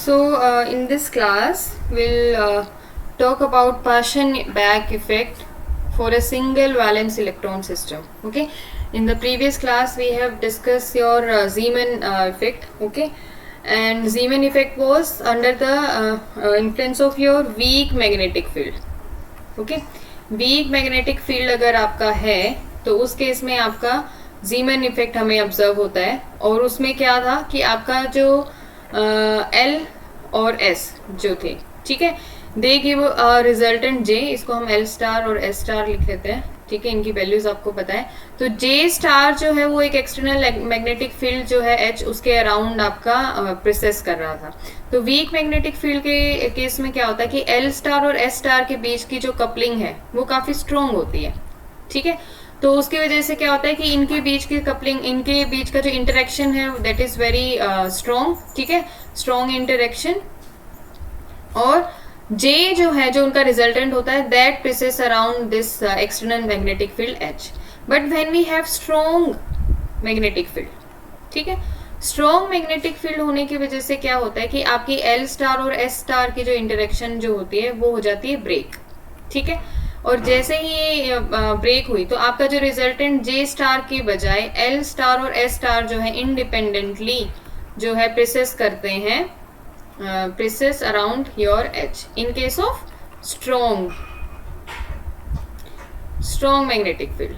In this class, we'll talk about Paschen-Back effect for a single valence electron system. Okay. In the previous class, we have discussed your Zeeman effect. Okay. And Zeeman effect was under the influence of your weak magnetic field. Okay. Week magnetic field अगर आपका है तो उस case में आपका जीमन effect हमें observe होता है, और उसमें क्या था कि आपका जो एल और एस जो थे, ठीक है, दे गिव रिजल्टेंट जे, इसको हम एल स्टार और एस स्टार लिख लेते हैं, ठीक है, इनकी वैल्यूज आपको पता है। तो जे स्टार जो है वो एक एक्सटर्नल मैग्नेटिक फील्ड जो है एच, उसके अराउंड आपका प्रोसेस कर रहा था। तो वीक मैग्नेटिक फील्ड के केस में क्या होता है कि एल स्टार और एस स्टार के बीच की जो कपलिंग है वो काफी स्ट्रोंग होती है, ठीक है। तो उसकी वजह से क्या होता है कि इनके बीच की कपलिंग, इनके बीच का जो इंटरेक्शन है दैट इज वेरी स्ट्रोंग, ठीक है, स्ट्रोंग इंटरेक्शन। और J जो है, जो उनका रिजल्टेंट होता है, that precesses around this external magnetic field H। But when we have strong magnetic field, ठीक है, स्ट्रॉन्ग मैग्नेटिक फील्ड होने की वजह से क्या होता है कि आपकी L स्टार और S स्टार की जो इंटरेक्शन जो होती है वो हो जाती है ब्रेक, ठीक है। और जैसे ही ये ब्रेक हुई तो आपका जो रिजल्टेंट J स्टार की बजाय L स्टार और S स्टार जो है इंडिपेंडेंटली जो है प्रेसेस करते हैं, presses around your H in case of strong magnetic field,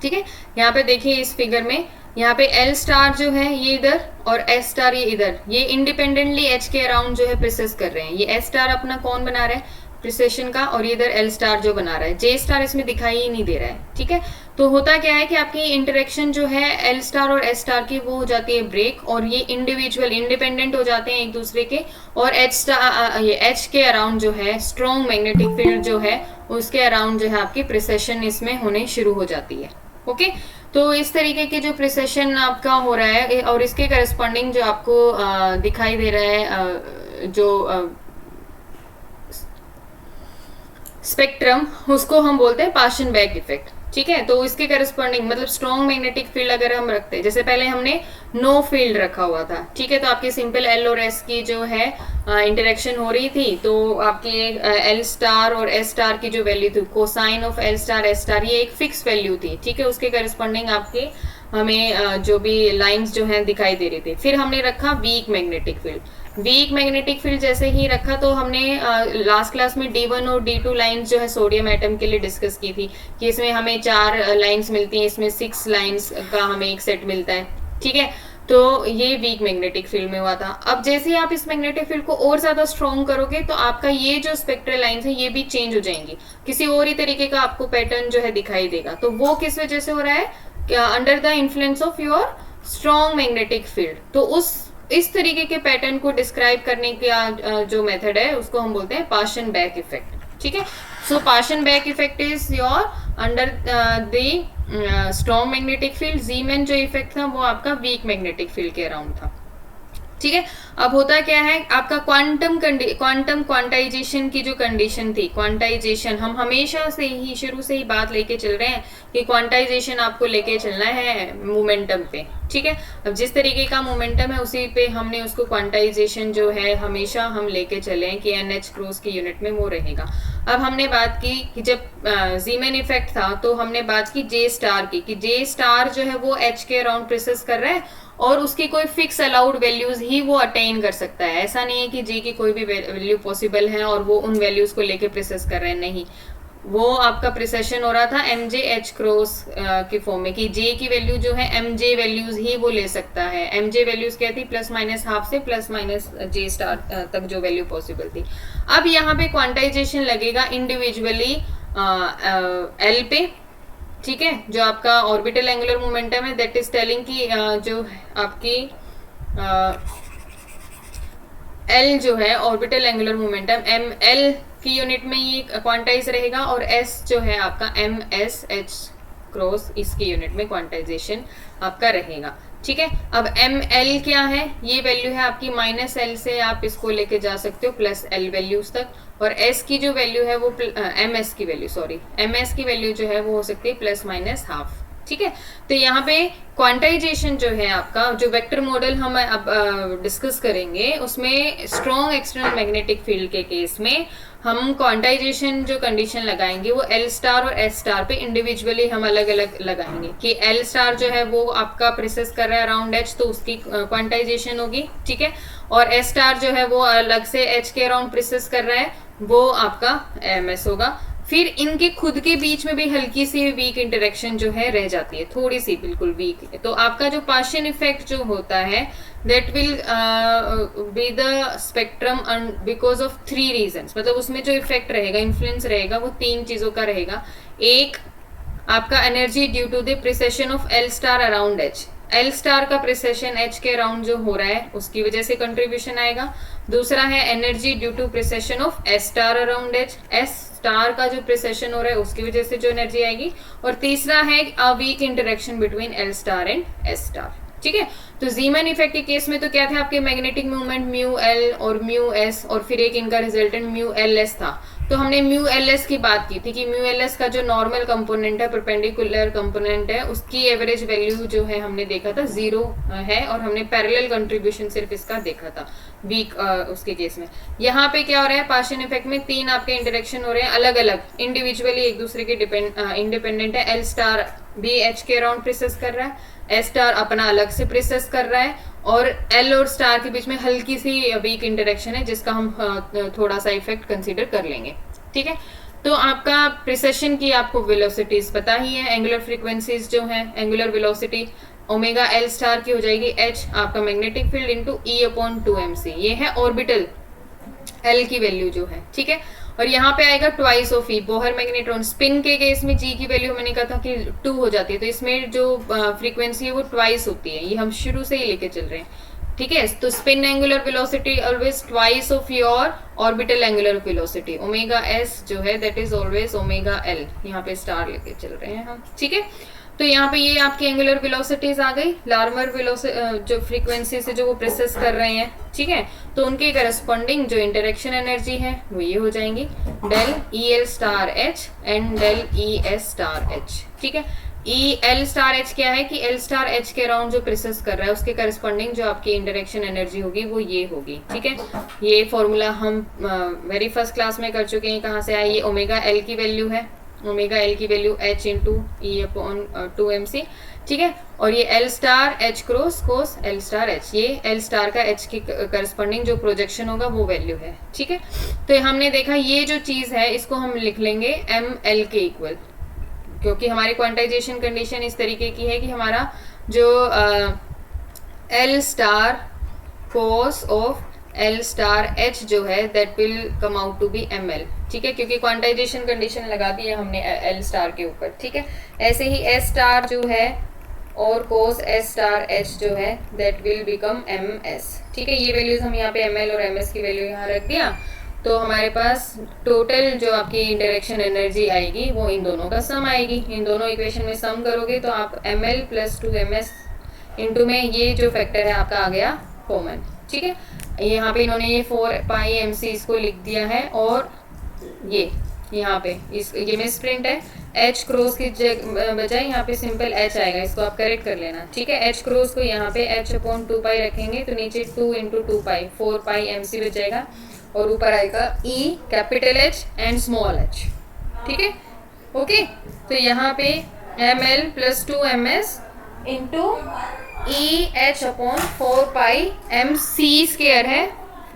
ठीक है। यहाँ पे देखिए इस फिगर में, यहाँ पे L स्टार जो है ये इधर और S स्टार ये इधर, ये इंडिपेंडेंटली H के अराउंड जो है प्रेसेस कर रहे हैं। ये S स्टार अपना कौन बना रहा है, प्रिसेशन का, और ये इधर L स्टार जो बना रहा है, J स्टार इसमें दिखाई ही नहीं दे रहा है, ठीक है। तो होता क्या है कि आपकी इंटरेक्शन जो है L स्टार और S स्टार की वो हो जाती है ब्रेक, और ये इंडिविजुअल इंडिपेंडेंट हो जाते हैं एक दूसरे के, और H स्टार ये H के अराउंड जो है स्ट्रॉन्ग मैग्नेटिक फील्ड जो है उसके अराउंड जो है आपकी प्रिसेशन इसमें होने शुरू हो जाती है। ओके, तो इस तरीके के जो प्रिसेशन आपका हो रहा है, और इसके करस्पॉन्डिंग जो आपको दिखाई दे रहा है जो स्पेक्ट्रम, उसको हम बोलते हैं पाशन बैक इफेक्ट, ठीक है। तो इसके करस्पॉन्डिंग मतलब स्ट्रॉन्ग मैग्नेटिक फील्ड अगर हम रखते हैं, जैसे पहले हमने नो फील्ड रखा हुआ था, ठीक है, तो आपकी सिंपल एल और एस की जो है इंटरेक्शन हो रही थी, तो आपकी एल स्टार और एस स्टार की जो वैल्यू थी, cosine of L star S star, ये एक फिक्स वैल्यू थी, ठीक है। उसके करस्पॉन्डिंग आपके हमें जो भी लाइंस जो है दिखाई दे रही थी। फिर हमने रखा week magnetic field. Week magnetic field जैसे ही रखा तो हमने लास्ट क्लास में D1 और D2 लाइंस जो है सोडियम एटम के लिए डिस्कस की थी कि इसमें हमें 4 लाइंस मिलती हैं, इसमें 6 लाइंस का हमें एक सेट मिलता है, ठीक है। तो ये वीक मैग्नेटिक फील्ड में हुआ था। अब जैसे ही आप इस मैग्नेटिक फील्ड को और ज्यादा स्ट्रॉन्ग करोगे तो आपका ये जो स्पेक्ट्रल लाइंस है ये भी चेंज हो जाएंगी, किसी और ही तरीके का आपको पैटर्न जो है दिखाई देगा। तो वो किस वजह से हो रहा है, under the influence of your strong magnetic field. तो इस तरीके के पैटर्न को डिस्क्राइब करने का जो मेथड है उसको हम बोलते हैं पाशन बैक इफेक्ट, ठीक है। So Paschen back effect is your under the strong magnetic field. Zeeman जो इफेक्ट था वो आपका वीक मैग्नेटिक फील्ड के अराउंड था, ठीक है। अब होता क्या है, आपका क्वांटम क्वांटाइजेशन की जो कंडीशन थी, क्वांटाइजेशन हम हमेशा से ही शुरू से ही बात लेके चल रहे हैं कि क्वांटाइजेशन आपको लेके चलना है मोमेंटम पे, ठीक है। अब जिस तरीके का मोमेंटम है उसी पे हमने उसको क्वांटाइजेशन जो है हमेशा हम लेके चले कि NH क्रॉस की यूनिट में वो रहेगा। अब हमने बात की कि जब जीमैन इफेक्ट था तो हमने बात की J स्टार की, कि J स्टार जो है वो H के अराउंड प्रेसेस कर रहा है और उसकी कोई फिक्स अलाउड वैल्यूज ही वो अटेन कर सकता है। ऐसा नहीं है कि J की कोई भी वैल्यू पॉसिबल है और वो उन वैल्यूज को लेके प्रेसेस कर रहे हैं, नहीं। वो आपका प्रिसेशन हो रहा था MJ क्रॉस की फॉर्म में, कि J की वैल्यू जो है MJ वैल्यूज ही वो ले सकता है। MJ वैल्यूज क्या थी, ±½ से ±J स्टार तक जो वैल्यू पॉसिबल थी। अब यहाँ पे क्वांटाइजेशन लगेगा इंडिविजुअली L पे, ठीक है, जो आपका ऑर्बिटल एंगुलर मोमेंटम है दैट इज टेलिंग की जो आपकी L जो है ऑर्बिटल एंगुलर मोमेंटम ML की यूनिट में ये क्वांटाइज रहेगा, और S जो है आपका MSH क्रॉस इसकी यूनिट में क्वांटाइजेशन आपका रहेगा, ठीक है। अब ML क्या है, ये वैल्यू है आपकी -L से आप इसको लेके जा सकते हो +L वैल्यूज तक, और S की जो वैल्यू है वो MS की वैल्यू जो है वो हो सकती है ±½ ठीक है। तो यहाँ पे क्वांटाइजेशन जो है आपका, जो वेक्टर मॉडल हम अब डिस्कस करेंगे, उसमें स्ट्रॉन्ग एक्सटर्नल मैग्नेटिक फील्ड के केस में हम क्वांटाइजेशन जो कंडीशन लगाएंगे वो एल स्टार और एस स्टार पे इंडिविजुअली हम अलग अलग लगाएंगे कि एल स्टार जो है वो आपका प्रेसेस कर रहा है अराउंड एच, तो उसकी क्वांटाइजेशन होगी, ठीक है। और एस स्टार जो है वो अलग से एच के अराउंड प्रेसेस कर रहा है, वो आपका एम एस होगा। फिर इनके खुद के बीच में भी हल्की सी वीक इंटरेक्शन जो है रह जाती है, थोड़ी सी बिल्कुल वीक। तो आपका जो पार्शियल इफेक्ट जो होता है that will be the spectrum because of 3 reasons, मतलब उसमें जो इफेक्ट रहेगा, इन्फ्लुएंस रहेगा, वो 3 चीजों का रहेगा। एक, आपका energy due to the precession of L star around H, L star का प्रिसेशन एच के अराउंड जो हो रहा है उसकी वजह से कंट्रीब्यूशन आएगा। दूसरा है energy due to precession of S star around H, S star का जो प्रिसेशन हो रहा है उसकी वजह से जो एनर्जी आएगी। और तीसरा है a weak interaction between L star and S star, ठीक है। तो जीमैन इफेक्ट के केस में तो क्या थे आपके मैग्नेटिक मूवमेंट म्यू एल और म्यू एस, और फिर एक इनका रिजल्टेंट म्यू एल एस था। तो हमने म्यू एल एस की बात की थी कि म्यू एल एस का जो नॉर्मल कंपोनेंट है, परपेंडिकुलर कंपोनेंट है, उसकी एवरेज वैल्यू जो है हमने देखा था 0 है, और हमने पैरेलल कंट्रीब्यूशन सिर्फ इसका देखा था वीक उसके केस में। यहाँ पे क्या हो रहा है, पार्शियल इफेक्ट में 3 आपके इंटरेक्शन हो रहे हैं अलग अलग, इंडिविजुअली एक दूसरे के इंडिपेंडेंट है। एल स्टार भी एच के अराउंड प्रेसेस कर रहा है, एस स्टार अपना अलग से प्रेसेस कर रहा है, और एल और स्टार के बीच में हल्की सी वीक इंटरेक्शन है जिसका हम थोड़ा सा इफेक्ट कंसीडर कर लेंगे, ठीक है। तो आपका प्रिसेशन की आपको वेलोसिटीज पता ही है, एंगुलर फ्रीक्वेंसीज जो है, angular velocity omega L star की हो जाएगी एच आपका मैग्नेटिक फील्ड इंटू ई अपॉन 2mc, ये है ऑर्बिटल एल की वैल्यू जो है, ठीक है। और यहाँ पे आएगा twice of E, Bohr magnetron. Spin के केस में जी की वैल्यू मैंने कहा था कि 2 हो जाती है, तो इसमें जो फ्रीक्वेंसी है वो ट्वाइस होती है, ये हम शुरू से ही लेके चल रहे हैं, ठीक है। तो spin angular velocity always twice of your orbital angular velocity, omega S जो है that is always omega L, यहाँ पे स्टार लेके चल रहे हैं हम, ठीक है। तो यहाँ पे ये आपकी एंगुलर वेलोसिटीज आ गई, लार्मर जो फ्रीक्वेंसी से जो वो प्रेसेस कर रहे हैं, ठीक है। तो उनके करस्पॉन्डिंग जो इंटरेक्शन एनर्जी है वो ये हो जाएंगी del E L star H and del E S star H, ठीक है। ई एल स्टार एच क्या है कि एल स्टार एच के अराउंड जो प्रेसेस कर रहा है उसके करस्पॉन्डिंग जो आपकी इंटरेक्शन एनर्जी होगी वो ये होगी, ठीक है। ये फॉर्मूला हम वेरी फर्स्ट क्लास में कर चुके हैं, कहाँ से आया, ये ओमेगा एल की वैल्यू है, ओमेगा एल की वैल्यू एच इंटू ई अपॉन 2mc, ठीक है। और ये एल स्टार एच क्रॉस कोस एल स्टार एच, ये एल स्टार का एच की करस्पॉन्डिंग जो प्रोजेक्शन होगा वो वैल्यू है, ठीक है। तो हमने देखा ये जो चीज है इसको हम लिख लेंगे एम एल के इक्वल, क्योंकि हमारी क्वांटाइजेशन कंडीशन इस तरीके की है कि हमारा जो L star cos of L star H जो है that will come out to be M L, ठीक है, क्योंकि क्वांटाइजेशन कंडीशन लगा दी है हमने एल स्टार के ऊपर, ठीक है। ऐसे ही एस स्टार जो है और कोस एस स्टार एच जो है that will become M S, ठीक है। ये वैल्यूज हम यहाँ पे एम एल और एम एस की वैल्यू यहाँ रख दिया, तो हमारे पास टोटल जो आपकी इंटरेक्शन एनर्जी आएगी वो इन दोनों का सम आएगी। इन दोनों इक्वेशन में सम करोगे तो आप M L plus 2ms into में ये जो फैक्टर है आपका आ गया कॉमन, ठीक है। यहाँ पे इन्होंने ये 4πmc इसको लिख दिया है, और ये यहाँ पे ये मिस प्रिंट है, एच क्रॉस की बजाय यहाँ पे सिंपल एच आएगा, इसको आप करेक्ट कर लेना, ठीक है। एच क्रॉस को यहाँ पे एच अपॉन 2π रखेंगे तो नीचे 2 इंटू 2π 4πmc बच जाएगा, और ऊपर आएगा E capital H and small H, ठीक है, ओके। तो यहाँ पे M L plus 2ms into E H upon 4πmc square है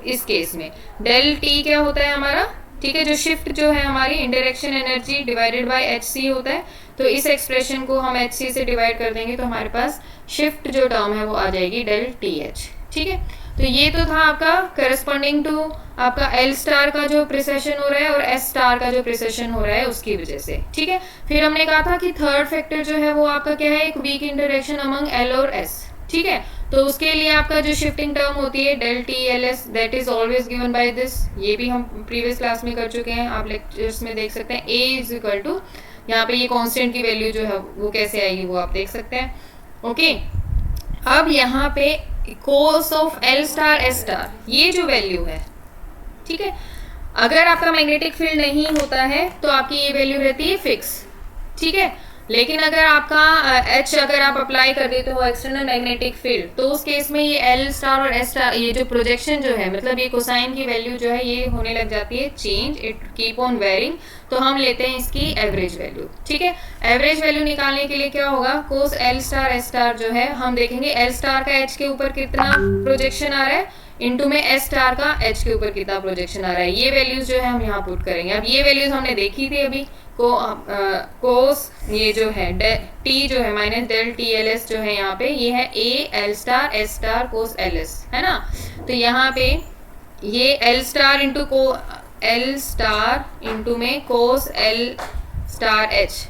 इस केस में। डेल टी क्या होता है हमारा, ठीक है, जो शिफ्ट जो है हमारी interaction energy divided by H C होता है, तो इस एक्सप्रेशन को हम एच सी से डिवाइड कर देंगे तो हमारे पास शिफ्ट जो टर्म है वो आ जाएगी डेल टी एच, ठीक है। तो ये तो था आपका करस्पॉन्डिंग टू आपका एल स्टार का जो प्रिसेशन हो रहा है और एस स्टार का जो प्रिसेशन हो रहा है उसकी वजह से, ठीक है। फिर हमने कहा था कि थर्ड फैक्टर जो है वो आपका क्या है, एक वीक इंटरेक्शन अमंग एल और एस, ठीक है। तो उसके लिए आपका जो शिफ्टिंग टर्म होती है del T L S that is always given by this, ये भी हम प्रीवियस क्लास में कर चुके हैं, आप लेक्चर्स में देख सकते हैं। ए इज इक्वल टू यहाँ पे ये कांस्टेंट की वैल्यू जो है वो कैसे आएगी वो आप देख सकते हैं, ओके। अब यहाँ पे कोस of L star S star ये जो वैल्यू है, ठीक है, अगर आपका मैग्नेटिक फील्ड नहीं होता है तो आपकी ये वैल्यू रहती है फिक्स, ठीक है। लेकिन अगर आपका एच अगर आप अप्लाई कर देते हो एक्सटर्नल मैग्नेटिक फील्ड, तो उस केस में ये एल स्टार और एस स्टार, ये जो प्रोजेक्शन जो है, मतलब ये कोसाइन की वैल्यू जो है ये होने लग जाती है change, it keep on varying. तो हम लेते हैं इसकी एवरेज वैल्यू। ठीक है, एवरेज वैल्यू निकालने के लिए क्या होगा, कोस एल स्टार एस स्टार जो है हम देखेंगे एल स्टार का एच के ऊपर कितना प्रोजेक्शन आ रहा है, इनटू में एस स्टार का एच के ऊपर कितना प्रोजेक्शन आ रहा है। ये वैल्यूज जो है हम यहाँ पुट करेंगे। अब ये वैल्यूज हमने देखी थी अभी, कोस ये जो है टी जो है minus del T L S जो है यहाँ पे, ये है A L star S star cos L S, है ना। तो यहाँ पे ये एल स्टार इंटू को एल स्टार इंटू में cos L star H,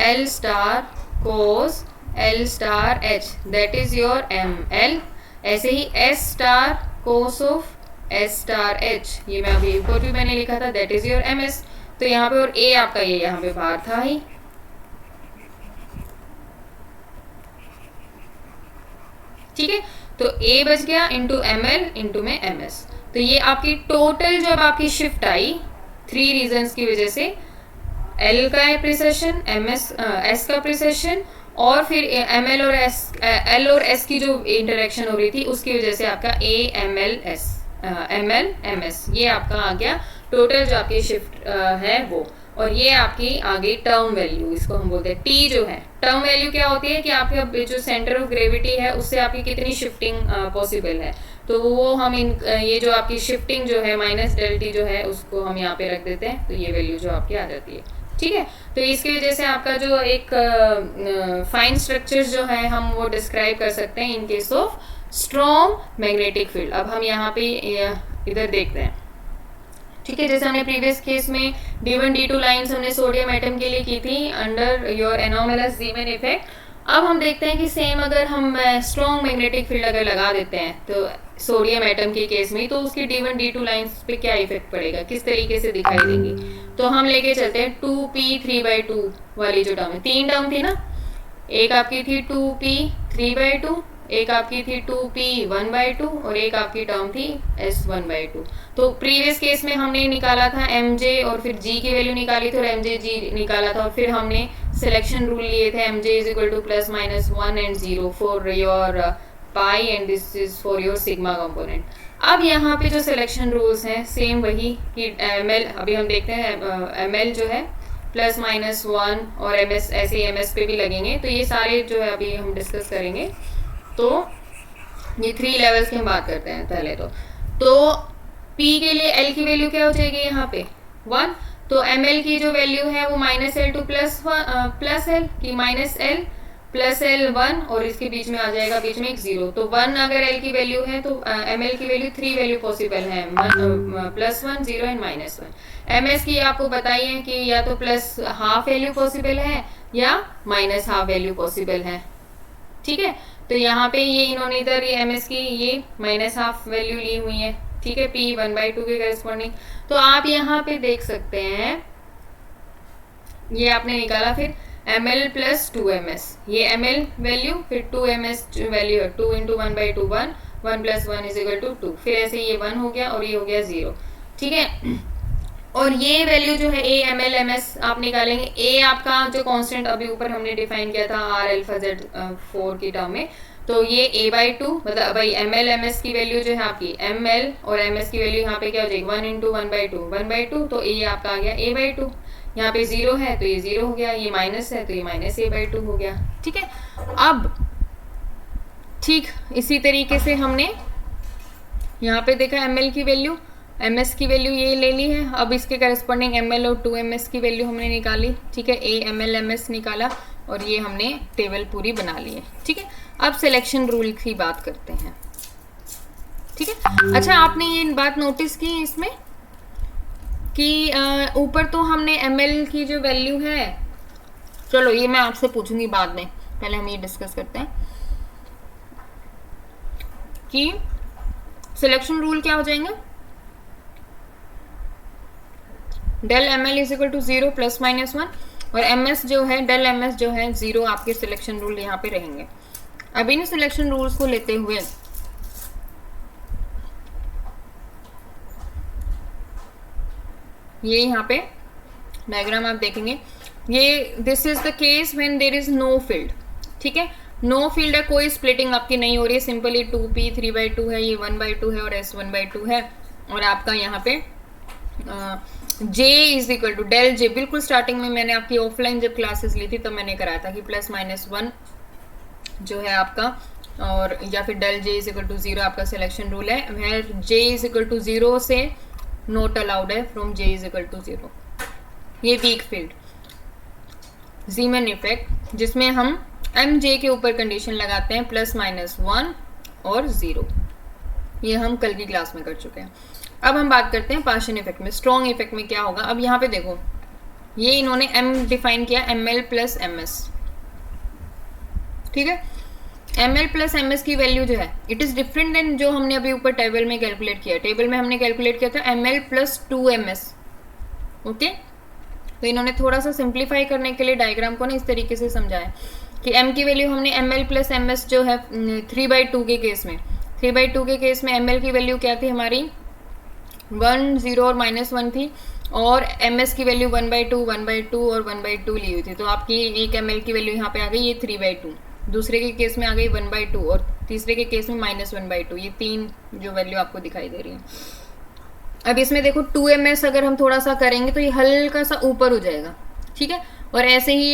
L star cos L star H, that is your M L. ऐसे ही S star cos of S star H, ये मैं अभी ऊपर भी मैंने लिखा था, that is your M S. तो यहाँ पे और ए आपका ये यहाँ पे बाहर था ही। ठीक है, तो ए बच गया इंटू एम एल इंटू में एम एस। तो ये आपकी टोटल जब आपकी शिफ्ट आई 3 रीजंस की वजह से, एल का प्रिसेशन, एम एस एस का प्रिसेशन, और फिर एम एल और एस, एल और एस की जो इंटरेक्शन हो रही थी उसकी वजह से आपका A M L S M L M S, ये आपका आ गया टोटल जो आपकी शिफ्ट है वो। और ये आपकी आगे टर्म वैल्यू, इसको हम बोलते हैं टी जो है। टर्म वैल्यू क्या होती है कि आपका जो सेंटर ऑफ ग्रेविटी है उससे आपकी कितनी शिफ्टिंग पॉसिबल है, तो वो हम ये जो आपकी शिफ्टिंग जो है माइनस डेल टी जो है उसको हम यहाँ पे रख देते हैं, तो ये वैल्यू जो आपकी आ जाती है। ठीक है, तो इसकी वजह से आपका जो एक फाइन स्ट्रक्चर्स जो है हम वो डिस्क्राइब कर सकते हैं in case of strong magnetic field. अब हम यहाँ पे इधर देखते हैं। ठीक है, जैसे हमने प्रीवियस केस में D1 D2 लाइंस हमने सोडियम एटम के लिए की थी अंडर योर एनोमलस ज़ीमैन इफेक्ट। अब हम देखते हैं कि सेम अगर हम स्ट्रॉन्ग मैग्नेटिक फील्ड अगर लगा देते हैं तो सोडियम एटम के केस में, तो उसकी D1 D2 लाइंस पे क्या इफेक्ट पड़ेगा, किस तरीके से दिखाई देंगी। तो हम लेके चलते हैं 2p 3/2 वाली जो टर्म है, 3 टर्म थी ना, एक आपकी थी 2p 3/2, एक आपकी थी 2p 1/2 और एक आपकी टर्म थी s 1/2। तो प्रीवियस केस में हमने निकाला था mj और फिर g की वैल्यू निकाली थी और mj g निकाला था, और फिर हमने सिलेक्शन रूल लिए थे mj is equal two plus minus 1 and 0 for your pi and this is for your sigma component. अब यहाँ पे जो सिलेक्शन रूल्स हैं सेम वही कि ml, अभी हम देखते हैं ml जो है प्लस माइनस 1 और ms ऐसे ms पे भी लगेंगे, तो ये सारे जो है अभी हम डिस्कस करेंगे। तो ये 3 लेवल्स की हम बात करते हैं पहले। तो P के लिए L की वैल्यू क्या हो जाएगी यहाँ पे 1, तो ML की जो वैल्यू है वो minus L two plus L की माइनस एल प्लस एल 1 और इसके बीच में आ जाएगा बीच में एक 0। तो 1 अगर L की वैल्यू है तो ML की वैल्यू 3 वैल्यू पॉसिबल है, प्लस 1 0 एंड माइनस 1। MS की आपको बताइए है कि या तो प्लस हाफ वैल्यू पॉसिबल है या माइनस हाफ वैल्यू पॉसिबल है। ठीक है, तो यहाँ पे ये इन्होंने इधर ये MS की ये माइनस हाफ वैल्यू ली हुई है। ठीक है, P 1/2 के करेस्पॉन्डिंग। तो आप यहाँ पे देख सकते हैं ये आपने निकाला फिर ml प्लस 2ms, ये ml वैल्यू फिर 2ms वैल्यू है 2 into 1/2 1, 1 plus 1 is equal to 2, फिर ऐसे ये 1 हो गया और ये हो गया 0। ठीक है, और ये वैल्यू जो है a ml ms आप निकालेंगे। a आपका जो कांस्टेंट अभी ऊपर हमने डिफाइन किया था r अल्फा z 4 की टर्म में, तो ये a/2 मतलब भाई ml ms की वैल्यू जो है आपकी ml और ms की वैल्यू यहाँ पे क्या हो जाएगी 1 इंटू 1/2 तो ये आपका आ गया a/2। यहाँ पे 0 है तो ये 0 हो गया, ये माइनस है तो ये माइनस a/2 हो गया। ठीक है, अब ठीक इसी तरीके से हमने यहाँ पे देखा ml की वैल्यू, ms की वैल्यू ये ले ली है। अब इसके करस्पॉन्डिंग ml और 2ms की वैल्यू हमने निकाली। ठीक है, a ml ms निकाला और ये हमने टेबल पूरी बना ली है। ठीक है, अब सिलेक्शन रूल की बात करते हैं। ठीक है, अच्छा आपने ये बात नोटिस की इसमें कि ऊपर तो हमने ml की जो वैल्यू है, चलो ये मैं आपसे पूछूंगी बाद में, पहले हम ये डिस्कस करते हैं कि सिलेक्शन रूल क्या हो जाएंगे। Del ml is equal to 0 plus minus 1 और ms जो है डेल ms जो है 0 आपके सिलेक्शन रूल यहाँ पे रहेंगे। अब इन सिलेक्शन रूल्स को लेते हुए ये यहाँ पे डायग्राम आप देखेंगे, ये this is the case when there is no field, ठीक है, नो फील्ड है, कोई स्प्लिटिंग आपकी नहीं हो रही है, सिंपली 2p 3/2 है, ये 1/2 है और s 1/2 है, और आपका यहाँ पे j is equal to del j, बिल्कुल स्टार्टिंग में मैंने आपकी ऑफलाइन जब क्लासेस ली थी तब मैंने कराया था कि +-1 जो है आपका, और या फिर del j is equal to 0 आपका सिलेक्शन रूल है, where j is equal to 0 से नॉट अलाउड है from j is equal to 0। ये वीक फील्ड जीमैन इफेक्ट, जिसमें हम mj के ऊपर कंडीशन लगाते हैं +-1 और 0, ये हम कल की क्लास में कर चुके हैं। अब हम बात करते हैं पार्शियल इफेक्ट में। स्ट्रॉन्ग इफेक्ट में क्या होगा, अब यहाँ पे देखो ये इन्होंने m डिफाइन किया ml प्लस ms, ठीक है, ml प्लस ms की वैल्यू जो है इट इज डिफरेंट देन जो हमने अभी ऊपर टेबल में कैलकुलेट किया। टेबल में हमने कैलकुलेट किया था ml प्लस 2ms, ओके। तो इन्होंने थोड़ा सा सिंप्लीफाई करने के लिए डायग्राम को ना इस तरीके से समझाया कि m की वैल्यू हमने ml प्लस ms जो है 3/2 के केस में, 3/2 के केस में ml की वैल्यू क्या थी हमारी 1 0 और -1 थी, और ms की वैल्यू 1/2 1/2 और 1/2 ली हुई थी। तो आपकी एक ml की वैल्यू यहाँ पे आ गई ये 3/2, दूसरे के केस में आ गई 1/2 और तीसरे के केस में -1/2, ये 3 जो वैल्यू आपको दिखाई दे रही है। अब इसमें देखो 2ms अगर हम थोड़ा सा करेंगे तो ये हल्का सा ऊपर हो जाएगा, ठीक है, और ऐसे ही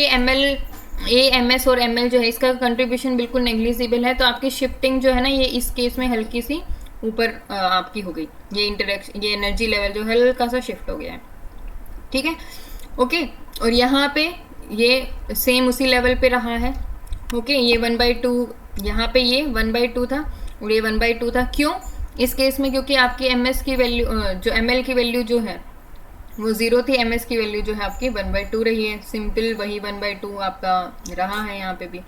ये ms और ml जो है इसका कंट्रीब्यूशन बिल्कुल नेग्लिजिबल है, तो आपकी शिफ्टिंग जो है ना ये इस केस में हल्की सी ऊपर आपकी हो गई, ये इंटरेक्शन, ये एनर्जी लेवल जो हल्का सा शिफ्ट हो गया है, ठीक है, ओके। और यहाँ पे ये सेम उसी लेवल पे रहा है, ओके। ये 1/2, यहाँ पे ये 1/2 था और ये 1/2 था, क्यों इस केस में, क्योंकि आपकी ms की वैल्यू जो ml की वैल्यू जो है वो 0 थी, ms की वैल्यू जो है आपकी 1/2 रही है, सिंपल वही 1/2 आपका रहा है यहाँ पे भी,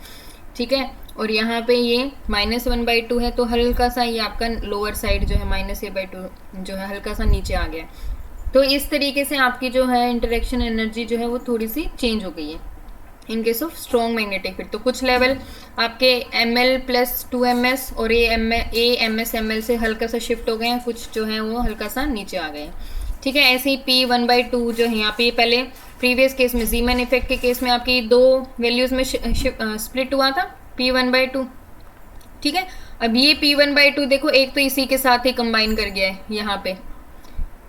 ठीक है। और यहाँ पे ये -1/2 है, तो हल्का सा ये आपका लोअर साइड जो है -a/2 जो है हल्का सा नीचे आ गया, तो इस तरीके से आपकी जो है इंटरेक्शन एनर्जी जो है वो थोड़ी सी चेंज हो गई है in case of strong magnetic field. तो कुछ लेवल आपके ml प्लस 2ms और ams ml से हल्का सा शिफ्ट हो गए हैं, कुछ जो है वो हल्का सा नीचे आ गए हैं, ठीक है। ऐसे ही p 1/2 जो है यहाँ पे पहले प्रीवियस केस में जीमैन इफेक्ट के केस में आपकी दो वैल्यूज में स्प्लिट हुआ था p 1/2, ठीक है। अब ये p 1/2 देखो एक तो इसी के साथ ही कंबाइन कर गया है यहाँ पे,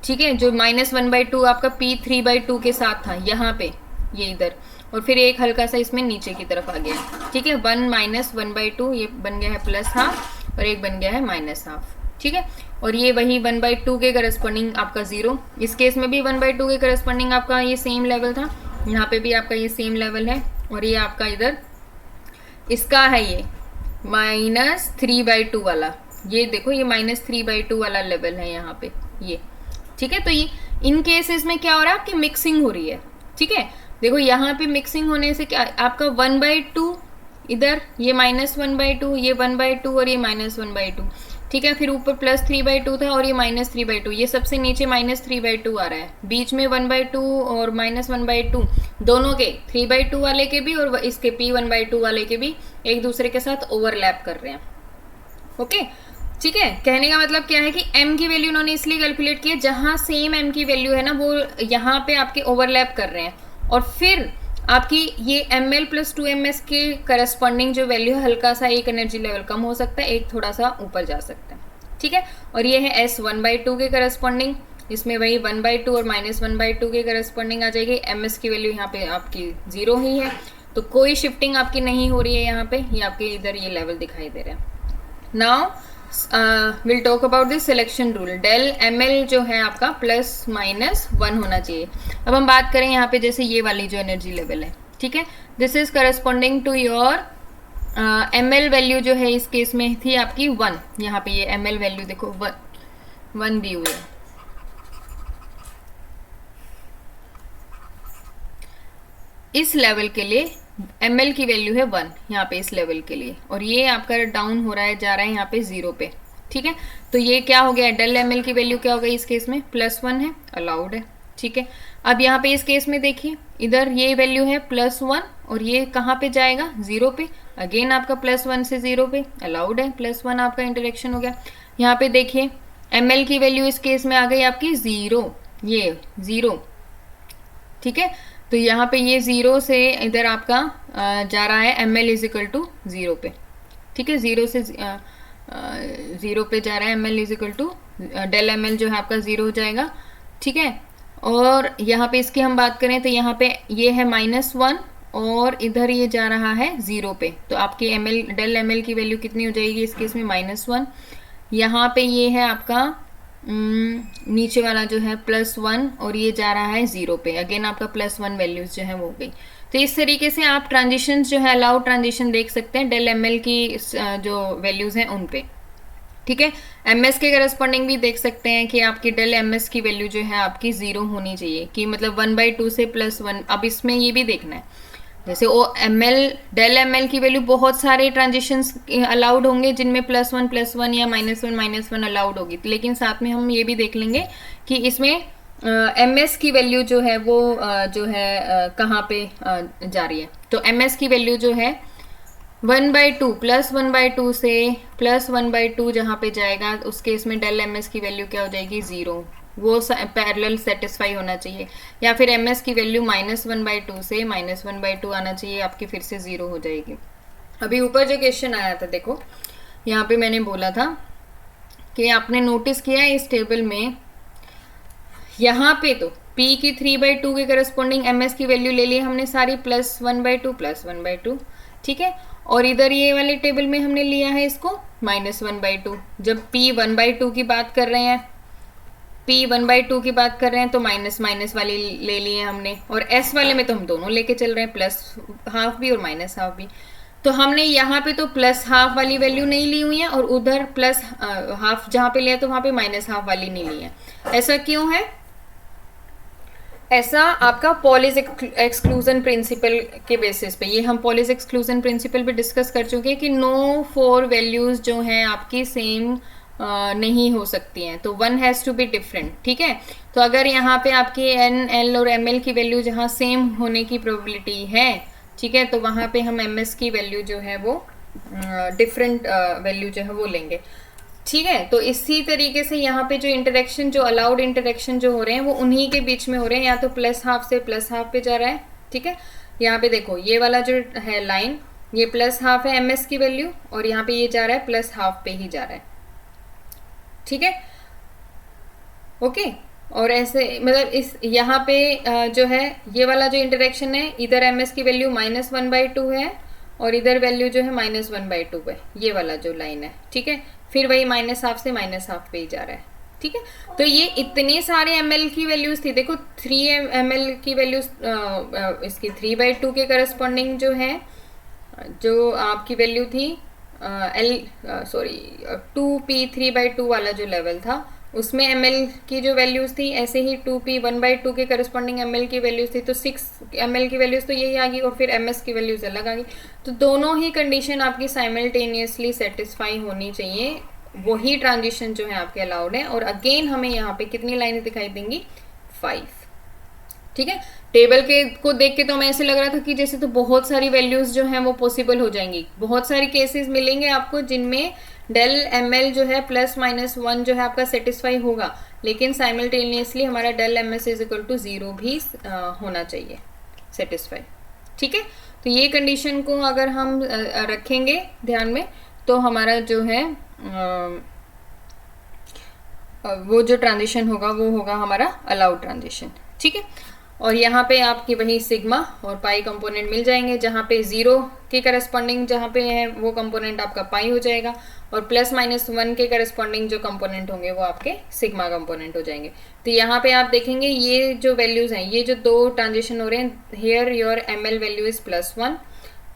ठीक है, जो -1/2 आपका p 3/2 के साथ था यहाँ पे, ये इधर, और फिर एक हल्का सा इसमें नीचे की तरफ आ गया, ठीक है। 1 - 1/2 ये बन गया है +½ और एक बन गया है -½ ठीक है। और ये वही 1/2 के करस्पॉन्डिंग आपका 0, इस केस में भी 1/2 के करस्पॉन्डिंग आपका ये सेम लेवल था, यहाँ पे भी आपका ये सेम लेवल है, और ये आपका इधर इसका है ये -3/2 वाला, ये देखो ये -3/2 वाला लेवल है यहाँ पे ये, ठीक है। तो ये इन केसेस में क्या हो रहा है, आपकी मिक्सिंग हो रही है, ठीक है। देखो यहाँ पे मिक्सिंग होने से क्या आपका 1/2 इधर, ये -1/2, ये 1/2 और ये -1/2, ठीक है। फिर ऊपर +3/2 था और ये -3/2, ये सबसे नीचे -3/2 आ रहा है, बीच में 1/2 और -1/2 दोनों के 3/2 वाले के भी और इसके p 1/2 वाले के भी एक दूसरे के साथ ओवरलैप कर रहे हैं, ओके, ठीक है। कहने का मतलब क्या है कि m की वैल्यू उन्होंने इसलिए कैलकुलेट की है जहां सेम m की वैल्यू है ना वो यहाँ पे आपके ओवरलैप कर रहे हैं, और फिर आपकी ये ml प्लस 2ms के करस्पॉन्डिंग जो वैल्यू है हल्का सा एक एनर्जी लेवल कम हो सकता है, एक थोड़ा सा ऊपर जा सकता है, ठीक है। और ये है s 1/2 के करस्पॉन्डिंग, इसमें वही 1/2 और -1/2 के करस्पॉन्डिंग आ जाएगी। ms की वैल्यू यहाँ पे आपकी 0 ही है, तो कोई शिफ्टिंग आपकी नहीं हो रही है यहाँ पे, ये आपके इधर ये लेवल दिखाई दे रहा है। Now will talk about this selection rule, del ml जो है आपका +-1 होना चाहिए। अब हम बात करें यहाँ पे जैसे ये वाली जो एनर्जी लेवल है, ठीक है, this is corresponding to your ml value जो है इस केस में थी आपकी 1, यहाँ पे ये ml वैल्यू देखो 1 दी हुई है, इस लेवल के लिए ml की वैल्यू है 1 यहाँ पे इस लेवल के लिए, और ये आपका डाउन हो रहा है जा रहा है यहाँ पे 0 पे, ठीक है। तो ये क्या हो गया, डेल ml की वैल्यू क्या हो गई इस केस में +1 है, अलाउड है, ठीक है। अब यहाँ पे इस केस में देखिए इधर ये वैल्यू है +1 और ये कहाँ पे जाएगा 0 पे, अगेन आपका +1 से 0 पे, अलाउड है, +1 आपका इंटरेक्शन हो गया। यहाँ पे देखिए ml की वैल्यू इस केस में आ गई आपकी 0, ये 0, ठीक है। तो यहाँ पे ये 0 से इधर आपका जा रहा है ml इज इक्वल टू 0 पे, ठीक है, 0 से 0 पे जा रहा है ml is equal to del ml जो है आपका 0 हो जाएगा, ठीक है। और यहाँ पे इसकी हम बात करें तो यहाँ पे ये है -1 और इधर ये जा रहा है 0 पे, तो आपकी डेल ml की वैल्यू कितनी हो जाएगी इस केस में -1। यहाँ पे ये है आपका नीचे वाला जो है +1 और ये जा रहा है 0 पे, अगेन आपका +1 वैल्यूज जो है वो गई। तो इस तरीके से आप ट्रांजिशन जो है अलाउड ट्रांजिशन देख सकते हैं डेल ml की जो वैल्यूज हैं उन पे, ठीक है। ms के करस्पॉन्डिंग भी देख सकते हैं कि आपकी डेल ms की वैल्यू जो है आपकी 0 होनी चाहिए, कि मतलब 1/2 से +1। अब इसमें ये भी देखना है, जैसे ओ डेल ml की वैल्यू बहुत सारे ट्रांजिशंस अलाउड होंगे जिनमें +1 या -1 अलाउड होगी, लेकिन साथ में हम ये भी देख लेंगे कि इसमें ms की वैल्यू जो है वो जो है कहाँ पे जा रही है। तो ms की वैल्यू जो है 1/2 +1/2 से +1/2 जहाँ पे जाएगा उस केस में डेल ms की वैल्यू क्या हो जाएगी 0, वो पैरेलल सेटिस्फाई होना चाहिए। या फिर ms की वैल्यू -1/2 से -1/2 आना चाहिए, आपकी फिर से 0 हो जाएगी। अभी ऊपर जो क्वेश्चन आया था देखो, यहाँ पे मैंने बोला था कि आपने नोटिस किया इस टेबल में, यहाँ पे तो p की 3/2 के करस्पॉन्डिंग ms की वैल्यू ले ली हमने सारी +1/2, ठीक है। और इधर ये वाले टेबल में हमने लिया है इसको -1/2। जब p 1/2 की बात कर रहे हैं, p 1/2 की बात कर रहे हैं तो माइनस वाली ले लिए हमने, और s वाले में तो हम दोनों लेके चल रहे हैं, +½ भी और -½ भी। तो हमने यहाँ पे तो +½ वाली वैल्यू नहीं ली हुई है और उधर +½ जहाँ पे लिया तो वहाँ पे -½ वाली नहीं ली है। ऐसा क्यों है? ऐसा आपका पॉलिश एक्सक्लूजन प्रिंसिपल के बेसिस पे, ये हम पॉलिश एक्सक्लूजन प्रिंसिपल पे डिस्कस कर चुके हैं कि नो 4 वैल्यूज जो हैं आपकी सेम नहीं हो सकती हैं, तो 1 हैज़ टू बी डिफरेंट, ठीक है। तो अगर यहाँ पे आपकी n, l और ml की वैल्यू जहाँ सेम होने की प्रोबेबिलिटी है, ठीक है, तो वहाँ पे हम ms की वैल्यू जो है वो डिफरेंट वैल्यू जो है वो लेंगे, ठीक है। तो इसी तरीके से यहाँ पे जो इंटरेक्शन, जो अलाउड इंटरेक्शन जो हो रहे हैं वो उन्हीं के बीच में हो रहे हैं, या तो +½ से +½ पे जा रहा है, ठीक है। यहाँ पे देखो ये वाला जो है लाइन, ये +½ है ms की वैल्यू और यहाँ पे ये जा रहा है +½ पे ही जा रहा है, ठीक है, ओके। और ऐसे मतलब इस यहाँ पे जो है ये वाला जो इंटरेक्शन है, इधर ms की वैल्यू -1/2 है और इधर वैल्यू जो है -1/2 है, ये वाला जो लाइन है, ठीक है। फिर वही -½ से -½ पे ही जा रहा है, ठीक है। तो ये इतने सारे ml की वैल्यूज थी, देखो 3 ml की वैल्यूज इसकी 3/2 के करस्पॉन्डिंग जो है, जो आपकी वैल्यू थी 2p 3/2 वाला जो लेवल था उसमें ml की जो वैल्यूज थी, ऐसे ही 2p 1/2 के करस्पॉन्डिंग ml की वैल्यूज थी, तो 6 ml की वैल्यूज तो यही आ गई और फिर ms की वैल्यूज अलग आ गई। तो दोनों ही कंडीशन आपकी साइमल्टेनियसली सेटिस्फाई होनी चाहिए, वही ट्रांजिशन जो है आपके अलाउड है। और अगेन हमें यहाँ पे कितनी लाइनें दिखाई देंगी? 5, ठीक है। टेबल के को देख के तो हमें ऐसे लग रहा था कि जैसे तो बहुत सारी वैल्यूज जो हैं वो पॉसिबल हो जाएंगी, बहुत सारे केसेस मिलेंगे आपको जिनमें डेल ml जो है +-1 जो है आपका सेटिस्फाई होगा, लेकिन साइमल्टेनियसली हमारा del ms is equal to 0 भी होना चाहिए सेटिस्फाई, ठीक है। तो ये कंडीशन को अगर हम रखेंगे ध्यान में तो हमारा जो है वो जो ट्रांजिशन होगा वो होगा हमारा अलाउड ट्रांजिशन, ठीक है। और यहाँ पे आपकी वही सिग्मा और पाई कंपोनेंट मिल जाएंगे, जहाँ पे 0 के करस्पॉन्डिंग जहाँ पे है वो कंपोनेंट आपका पाई हो जाएगा और +-1 के करस्पॉन्डिंग जो कंपोनेंट होंगे वो आपके सिग्मा कंपोनेंट हो जाएंगे। तो यहाँ पे आप देखेंगे ये जो वैल्यूज हैं, ये जो दो ट्रांजिशन हो रहे हैं, here your ml value is +1,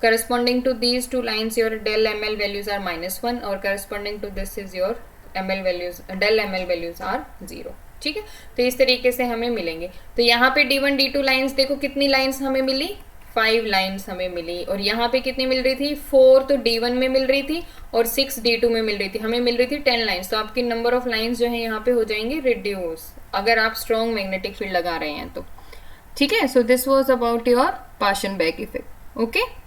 corresponding to these two lines your del ml values are -1 और corresponding to this is your ml values, del ml values are 0, ठीक है। तो इस तरीके से हमें मिलेंगे। तो यहाँ पे D1 D2 लाइंस देखो कितनी लाइंस हमें मिली, 5 लाइंस हमें मिली, और यहाँ पे कितनी मिल रही थी? 4 तो D1 में मिल रही थी और 6 D2 में मिल रही थी, हमें मिल रही थी 10 लाइंस। तो आपकी नंबर ऑफ लाइंस जो है यहाँ पे हो जाएंगे रिड्यूस अगर आप स्ट्रॉन्ग मैग्नेटिक फील्ड लगा रहे हैं तो, ठीक है। So this was about your partial back effect, okay.